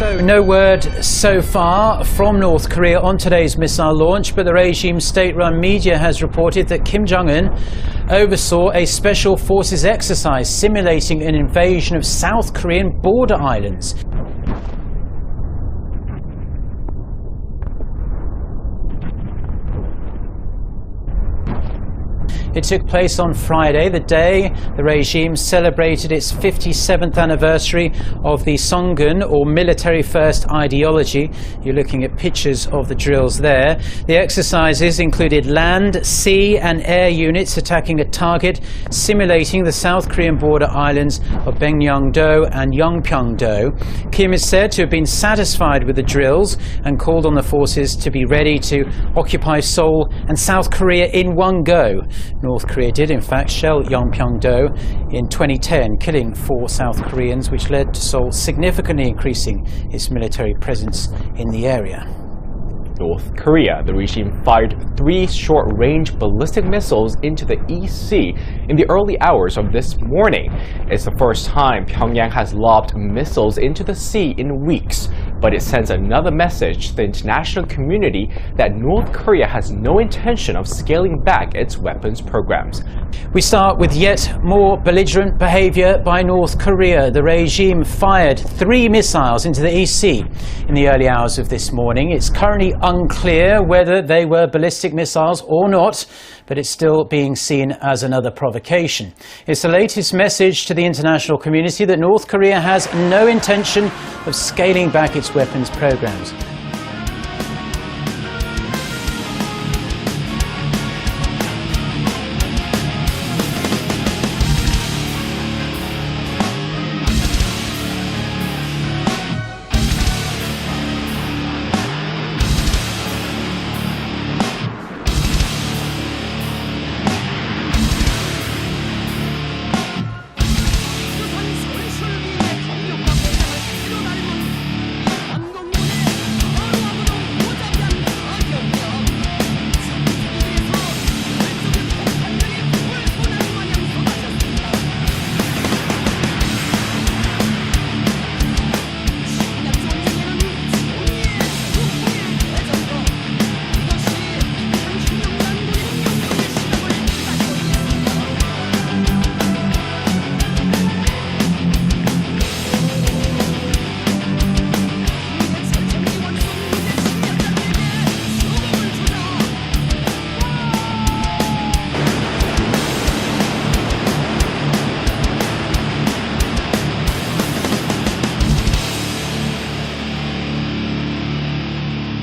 So, no word so far from North Korea on today's missile launch, but the regime's state-run media has reported that Kim Jong-un oversaw a special forces exercise simulating an invasion of South Korean border islands. It took place on Friday, the day the regime celebrated its 57th anniversary of the Songun, or military first ideology. You're looking at pictures of the drills there. The exercises included land, sea and air units attacking a target, simulating the South Korean border islands of Baekneung-do and Yeonpyeong-do. Kim is said to have been satisfied with the drills and called on the forces to be ready to occupy Seoul and South Korea in one go. North Korea did in fact shell Yeonpyeong-do in 2010, killing 4 South Koreans, which led to Seoul significantly increasing its military presence in the area. North Korea, the regime fired 3 short-range ballistic missiles into the East Sea in the early hours of this morning. It's the first time Pyongyang has lobbed missiles into the sea in weeks, but it sends another message to the international community that North Korea has no intention of scaling back its weapons programs. We start with yet more belligerent behavior by North Korea. The regime fired 3 missiles into the East Sea in the early hours of this morning. It's currently unclear whether they were ballistic missiles or not, but it's still being seen as another provocation. It's the latest message to the international community that North Korea has no intention of scaling back its weapons programs.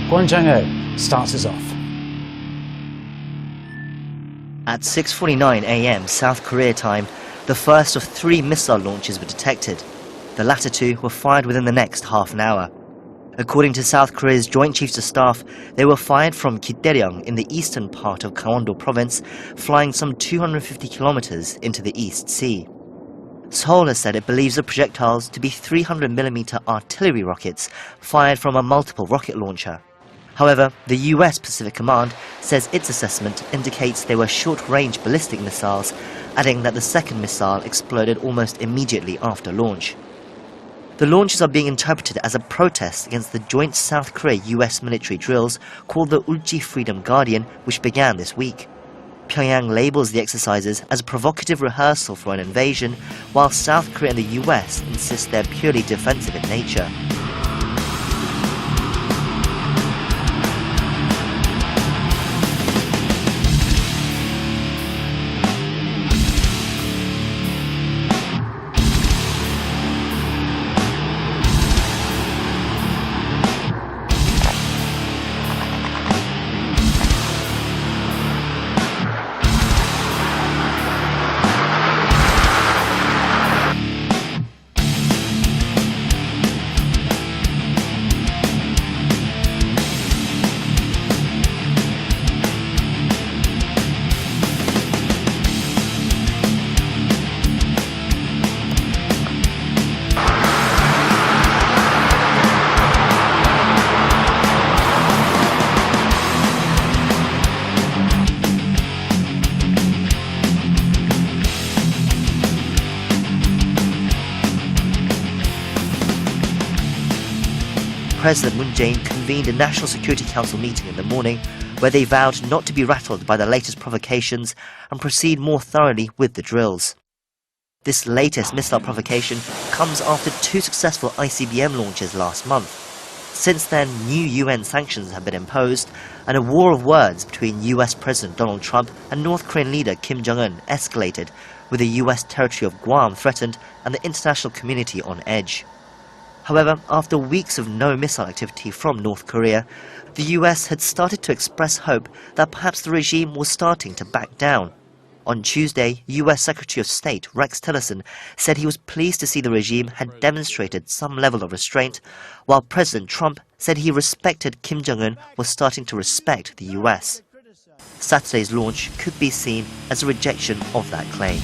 Kwon Jang-ho starts us off. At 6:49 a.m. South Korea time, the first of 3 missile launches were detected. The latter 2 were fired within the next half an hour. According to South Korea's Joint Chiefs of Staff, they were fired from Gitaeryong in the eastern part of Gangwon-do province, flying some 250 kilometers into the East Sea. Seoul has said it believes the projectiles to be 300mm artillery rockets fired from a multiple rocket launcher. However, the U.S. Pacific Command says its assessment indicates they were short-range ballistic missiles, adding that the second missile exploded almost immediately after launch. The launches are being interpreted as a protest against the joint South Korea-US military drills called the Ulchi Freedom Guardian, which began this week. Pyongyang labels the exercises as a provocative rehearsal for an invasion, while South Korea and the US insist they're purely defensive in nature. President Moon Jae-in convened a National Security Council meeting in the morning where they vowed not to be rattled by the latest provocations and proceed more thoroughly with the drills. This latest missile provocation comes after 2 successful ICBM launches last month. Since then, new UN sanctions have been imposed, and a war of words between US President Donald Trump and North Korean leader Kim Jong-un escalated, with the US territory of Guam threatened and the international community on edge. However, after weeks of no missile activity from North Korea, the US had started to express hope that perhaps the regime was starting to back down. On Tuesday, US Secretary of State Rex Tillerson said he was pleased to see the regime had demonstrated some level of restraint, while President Trump said he respected Kim Jong-un was starting to respect the US. Saturday's launch could be seen as a rejection of that claim.